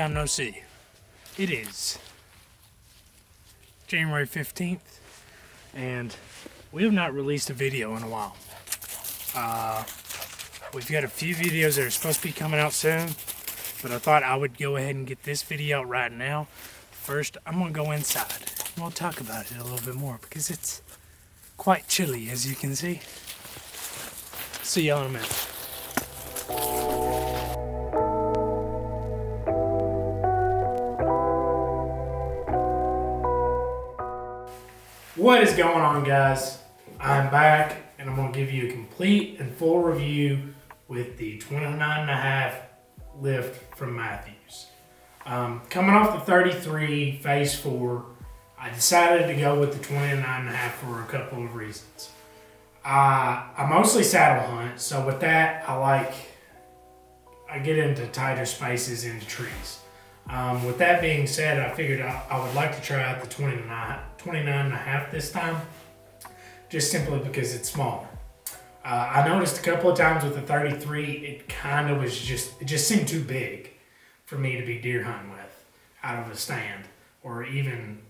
time no see. It is January 15th, and we have not released a video in a while. We've got a few videos that are supposed to be coming out soon, but I thought I would go ahead and get this video out right now. First, I'm going to go inside, and we'll talk about it a little bit more, because it's quite chilly, as you can see. See y'all in a minute. What is going on, guys? I'm back, and I'm going to give you a complete and full review with the 29.5 lift from Mathews. Coming off the 33 Phase 4, I decided to go with the 29.5 for a couple of reasons. I mostly saddle hunt, so with that, I get into tighter spaces into trees. With that being said, I figured I would like to try out the 29.5 this time, just simply because it's smaller. I noticed a couple of times with the 33, it just seemed too big for me to be deer hunting with out of a stand, or even,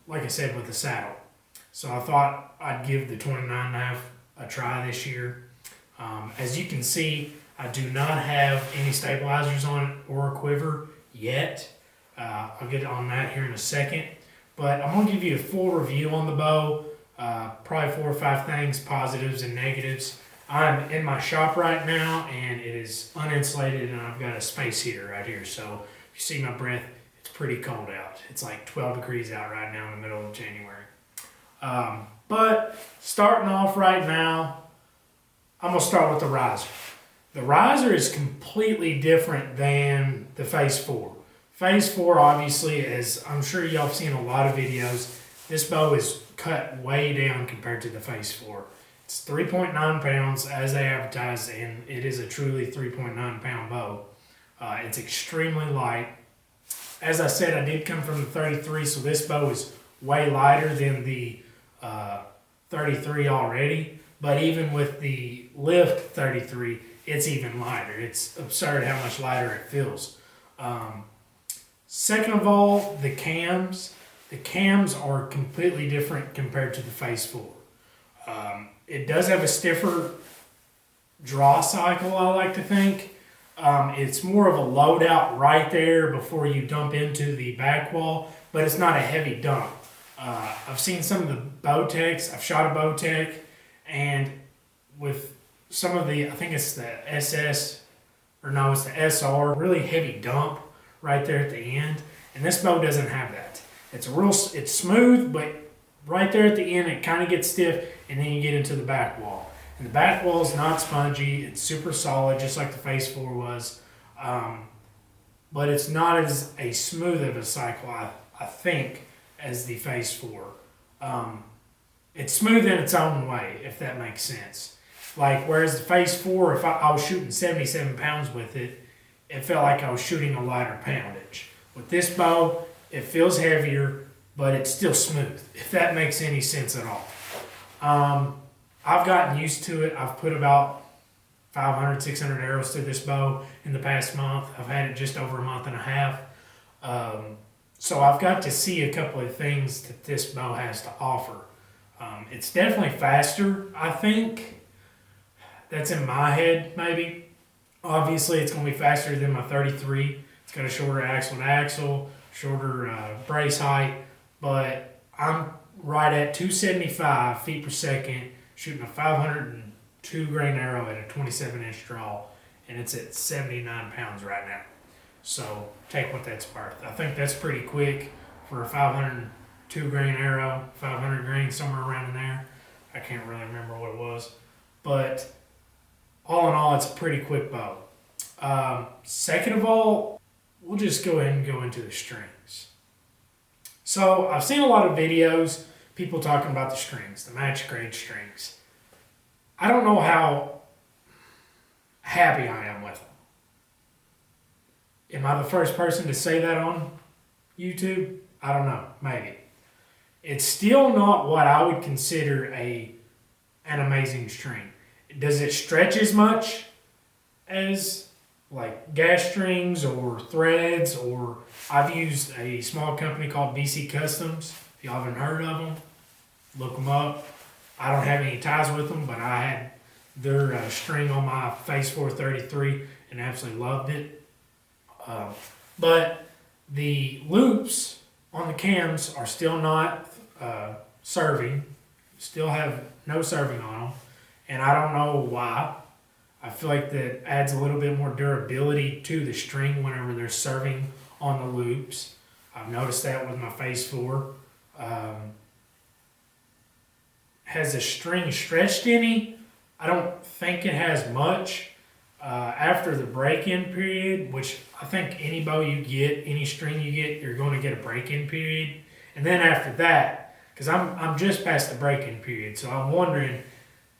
like I said, with the saddle. So I thought I'd give the 29.5 a try this year. As you can see, I do not have any stabilizers on it or a quiver yet. I'll get on that here in a second, but I'm going to give you a full review on the bow, probably 4 or 5 things, positives and negatives. I'm in my shop right now, and it is uninsulated, and I've got a space heater right here, so if you see my breath, it's pretty cold out. It's like 12 degrees out right now in the middle of January. But starting off right now, I'm going to start with the riser. The riser is completely different than the Phase 4. Phase 4, obviously, as I'm sure y'all have seen a lot of videos, this bow is cut way down compared to the Phase 4. It's 3.9 pounds as they advertise, and it is a truly 3.9 pound bow. It's extremely light. As I said, I did come from the 33, so this bow is way lighter than the 33 already, but even with the lift 33, it's even lighter. It's absurd how much lighter it feels. Second of all, the cams. The cams are completely different compared to the Phase 4. It does have a stiffer draw cycle, I like to think. It's more of a loadout right there before you dump into the back wall, but it's not a heavy dump. I've seen some of the Bowtechs. I've shot a Bowtech, and with some of the, I think it's the SS, or no, it's the SR, really heavy dump right there at the end. And this bow doesn't have that. It's smooth, but right there at the end, it kind of gets stiff, and then you get into the back wall. And the back wall is not spongy. It's super solid, just like the Phase 4 was. But it's not as smooth of a cycle, I think, as the Phase 4. It's smooth in its own way, if that makes sense. Like, whereas the Phase 4, if I was shooting 77 pounds with it, it felt like I was shooting a lighter poundage. With this bow, it feels heavier, but it's still smooth, if that makes any sense at all. I've gotten used to it. I've put about 500, 600 arrows through this bow in the past month. I've had it just over a month and a half. So I've got to see a couple of things that this bow has to offer. It's definitely faster, I think. That's in my head, maybe. Obviously, it's going to be faster than my 33. It's got a shorter axle-to-axle, shorter brace height, but I'm right at 275 feet per second, shooting a 502 grain arrow at a 27-inch draw, and it's at 79 pounds right now. So take what that's worth. I think that's pretty quick for a 502 grain arrow, 500 grain, somewhere around in there. I can't really remember what it was, but all in all, it's a pretty quick bow. Second of all, we'll just go ahead and go into the strings. So I've seen a lot of videos, people talking about the strings, the match grade strings. I don't know how happy I am with them. Am I the first person to say that on YouTube? I don't know, maybe. It's still not what I would consider an amazing string. Does it stretch as much as like gas strings or threads, or I've used a small company called BC Customs. If y'all haven't heard of them, look them up. I don't have any ties with them, but I had their string on my Phase 433 and absolutely loved it. But the loops on the cams are still not serving, still have no serving on them, and I don't know why. I feel like that adds a little bit more durability to the string whenever they're serving on the loops. I've noticed that with my Phase 4. Has the string stretched any? I don't think it has much. After the break-in period, which I think any bow you get, any string you get, you're going to get a break-in period. And then after that, because I'm just past the break-in period, so I'm wondering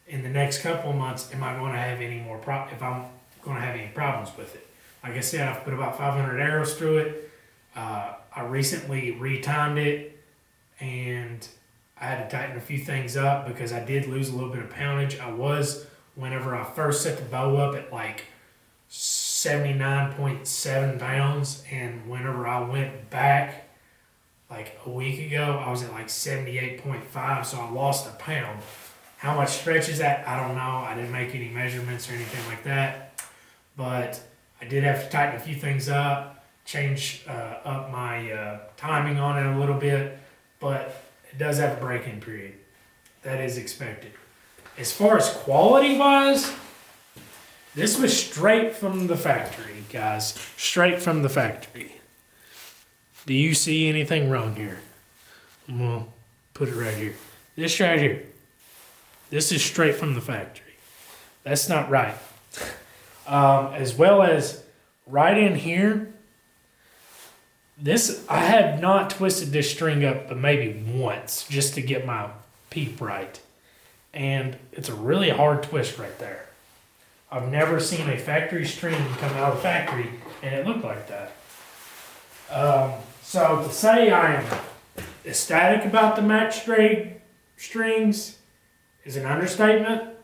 in the next couple of months, am I going to have any more if I'm going to have any problems with it. Like I said, I've put about 500 arrows through it. I recently retimed it, and I had to tighten a few things up because I did lose a little bit of poundage. Whenever I first set the bow up at like 79.7 pounds, and whenever I went back like a week ago, I was at like 78.5, so I lost a pound. How much stretch is that? I don't know. I didn't make any measurements or anything like that, but I did have to tighten a few things up, change up my timing on it a little bit, but it does have a break-in period. That is expected. As far as quality-wise, this was straight from the factory, guys. Straight from the factory. Do you see anything wrong here? I'm going to put it right here. This right here. This is straight from the factory. That's not right. As well as right in here, I have not twisted this string up but maybe once just to get my peep right. And it's a really hard twist right there. I've never seen a factory string come out of the factory and it looked like that. So to say I am ecstatic about the match straight strings is an understatement.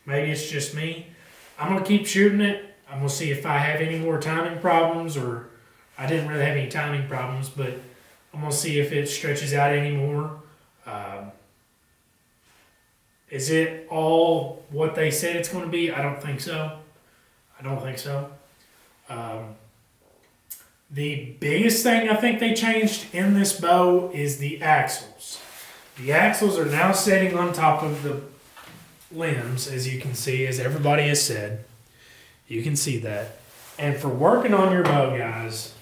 Maybe it's just me. I'm going to keep shooting it. I'm going to see if I have any more timing problems, or I didn't really have any timing problems, but I'm going to see if it stretches out anymore. Is it all what they said it's going to be? I don't think so. The biggest thing I think they changed in this bow is the axles. The axles are now sitting on top of the limbs, as you can see, as everybody has said. You can see that. And for working on your bow, guys,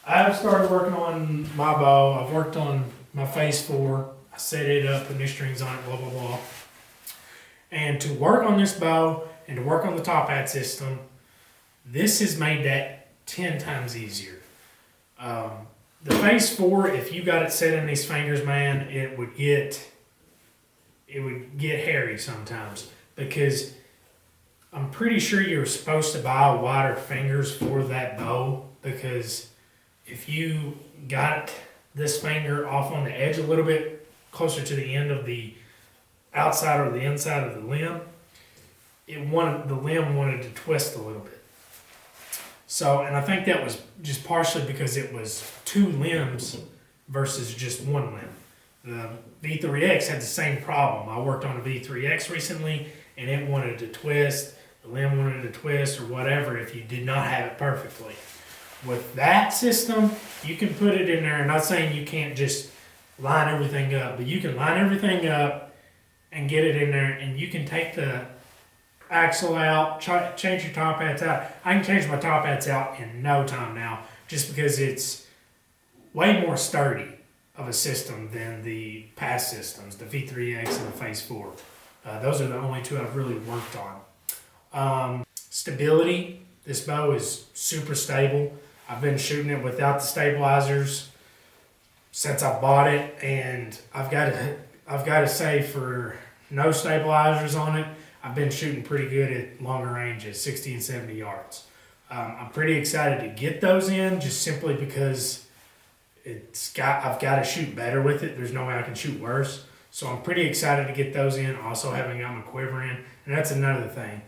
I've started working on my bow. I've worked on my Phase 4. I set it up, put new strings on it, blah, blah, blah. And to work on this bow and to work on the top hat system, this has made that 10 times easier. The Phase 4, if you got it set in these fingers, man, it would get hairy sometimes, because I'm pretty sure you're supposed to buy wider fingers for that bow, because if you got this finger off on the edge a little bit closer to the end of the outside or the inside of the limb, the limb wanted to twist a little bit. So, and I think that was just partially because it was two limbs versus just one limb. The V3X had the same problem. I worked on a V3X recently, and it wanted to twist, the limb wanted to twist, or whatever if you did not have it perfectly. With that system, you can put it in there. I'm not saying you can't just line everything up, but you can line everything up and get it in there, and you can take the axle out, change your top hats out. I can change my top hats out in no time now, just because it's way more sturdy of a system than the past systems, the V3X and the Phase 4. Those are the only two I've really worked on. Stability, this bow is super stable. I've been shooting it without the stabilizers since I bought it, and I've got to say, for no stabilizers on it, I've been shooting pretty good at longer ranges, 60 and 70 yards. I'm pretty excited to get those in, just simply because I've got to shoot better with it. There's no way I can shoot worse. So I'm pretty excited to get those in. Also haven't got my quiver in, and that's another thing.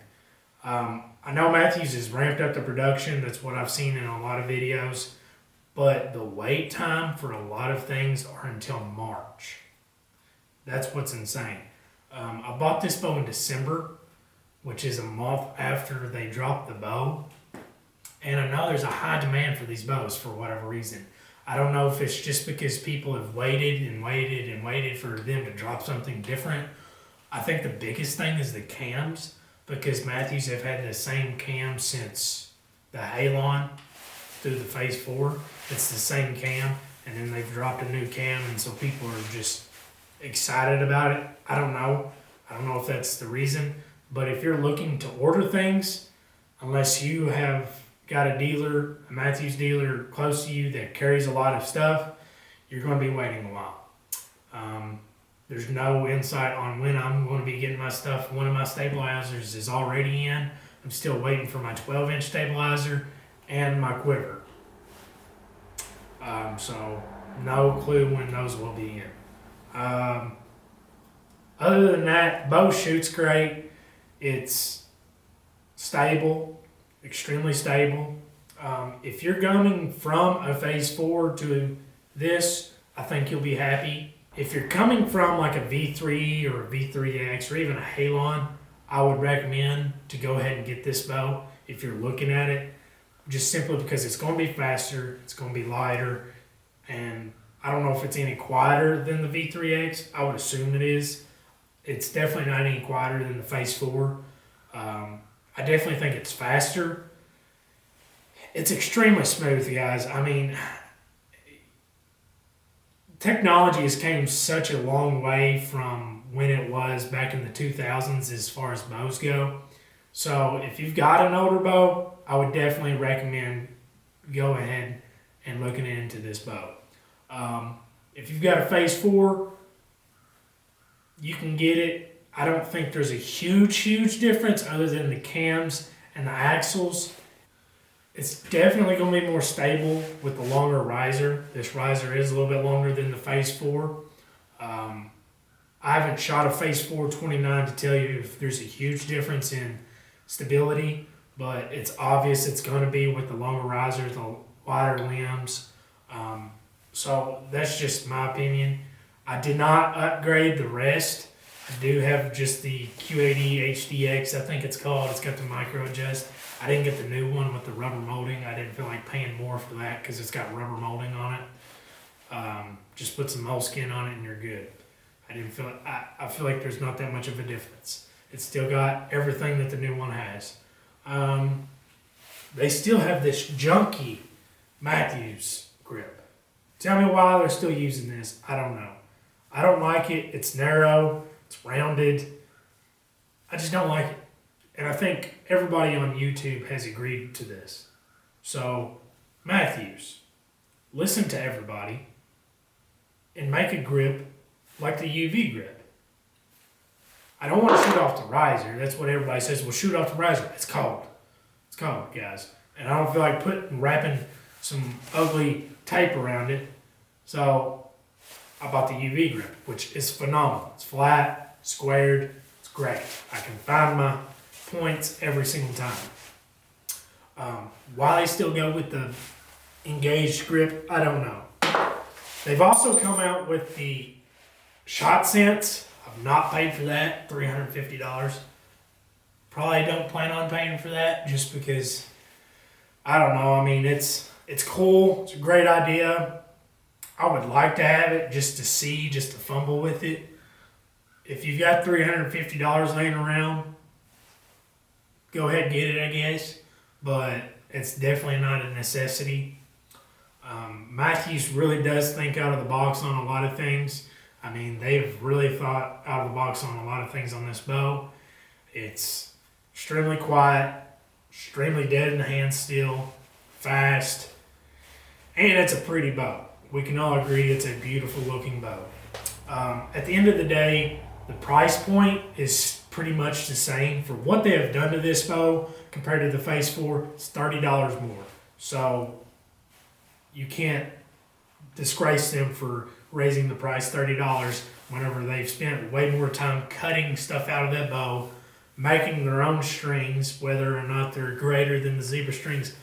I know Mathews has ramped up the production. That's what I've seen in a lot of videos. But the wait time for a lot of things are until March. That's what's insane. I bought this bow in December, which is a month after they dropped the bow. And I know there's a high demand for these bows for whatever reason. I don't know if it's just because people have waited and waited and waited for them to drop something different. I think the biggest thing is the cams, because Mathews have had the same cam since the Halon through the Phase 4. It's the same cam, and then they've dropped a new cam, and so people are just excited about it. I don't know. I don't know if that's the reason, but if you're looking to order things, unless you have got a dealer, a Mathews dealer close to you that carries a lot of stuff, you're going to be waiting a while. There's no insight on when I'm going to be getting my stuff. One of my stabilizers is already in. I'm still waiting for my 12-inch stabilizer and my quiver. So no clue when those will be in. Other than that, bow shoots great. It's stable, extremely stable. If you're going from a Phase 4 to this, I think you'll be happy. If you're coming from like a V3 or a V3X or even a Halon, I would recommend to go ahead and get this bow if you're looking at it, just simply because it's going to be faster, it's going to be lighter, and I don't know if it's any quieter than the V3X. I would assume it is. It's definitely not any quieter than the Phase 4. I definitely think it's faster. It's extremely smooth, guys. I mean, technology has came such a long way from when it was back in the 2000s as far as bows go. So if you've got an older bow, I would definitely recommend go ahead and looking into this bow. If you've got a Phase 4, you can get it. I don't think there's a huge difference other than the cams and the axles. It's definitely going to be more stable with the longer riser. This riser is a little bit longer than the Phase 4. I haven't shot a Phase 4 29 to tell you if there's a huge difference in stability, but it's obvious it's going to be with the longer riser, the wider limbs. So that's just my opinion. I did not upgrade the rest. I do have just the Q80 HDX, I think it's called. It's got the micro adjust. I didn't get the new one with the rubber molding. I didn't feel like paying more for that because it's got rubber molding on it. Just put some moleskin on it and you're good. I feel like there's not that much of a difference. It's still got everything that the new one has. They still have this junky Mathews grip. Tell me why they're still using this. I don't know. I don't like it. It's narrow. It's rounded. I just don't like it. And I think everybody on YouTube has agreed to this. So, Mathews, listen to everybody and make a grip like the UV grip. I don't want to shoot off the riser. That's what everybody says. Well, shoot off the riser. It's cold. It's cold, guys. And I don't feel like wrapping some ugly tape around it. So, I bought the UV grip, which is phenomenal. It's flat, squared. It's great. I can find my points every single time. Why they still go with the engaged grip, I don't know. They've also come out with the shot sense. I've not paid for that, $350. Probably don't plan on paying for that just because, I don't know, I mean, it's cool. It's a great idea. I would like to have it just to see, just to fumble with it. If you've got $350 laying around, go ahead and get it, I guess. But it's definitely not a necessity. Mathews really does think out of the box on a lot of things. I mean, they've really thought out of the box on a lot of things on this bow. It's extremely quiet, extremely dead in the hand still, fast, and it's a pretty bow. We can all agree it's a beautiful looking bow. At the end of the day, the price point is pretty much the same. For what they have done to this bow compared to the Phase 4, it's $30 more. So you can't disgrace them for raising the price $30 whenever they've spent way more time cutting stuff out of that bow making their own strings, whether or not they're greater than the zebra strings,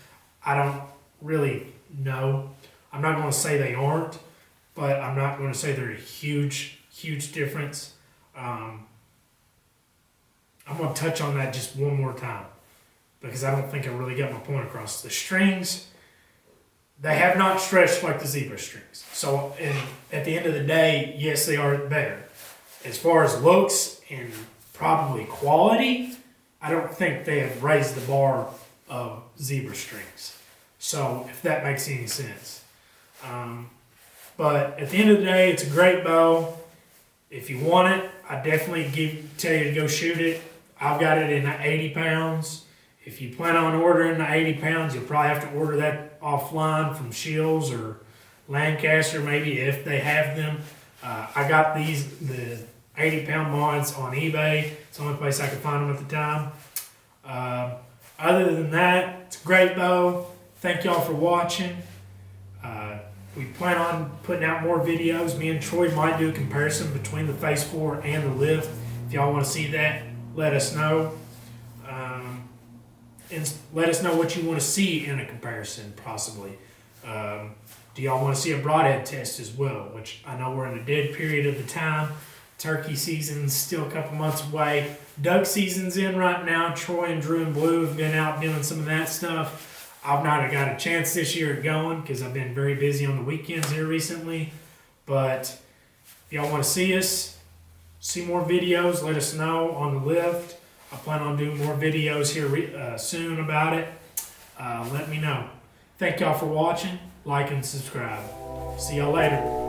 I don't really know. I'm not going to say they aren't, but I'm not going to say they're a huge difference. I'm going to touch on that just one more time because I don't think I really got my point across. The strings, they have not stretched like the zebra strings. So at the end of the day, yes, they are better. As far as looks and probably quality, I don't think they have raised the bar of zebra strings. So if that makes any sense. But at the end of the day, it's a great bow. If you want it, I definitely tell you to go shoot it. I've got it in 80 pounds. If you plan on ordering the 80 pounds, you'll probably have to order that offline from Shields or Lancaster, maybe if they have them. I got the 80-pound mods on eBay. It's the only place I could find them at the time. Other than that, it's a great bow. Thank y'all for watching. We plan on putting out more videos. Me and Troy might do a comparison between the Phase 4 and the Lift. If y'all want to see that, let us know. And let us know what you want to see in a comparison, possibly. Do y'all want to see a broadhead test as well? Which I know we're in a dead period of the time. Turkey season's still a couple months away. Duck season's in right now. Troy and Drew and Blue have been out doing some of that stuff. I've not got a chance this year at going because I've been very busy on the weekends here recently. But if y'all want to see us, see more videos, let us know on the Lift. I plan on doing more videos here soon about it. Let me know. Thank y'all for watching. Like and subscribe. See y'all later.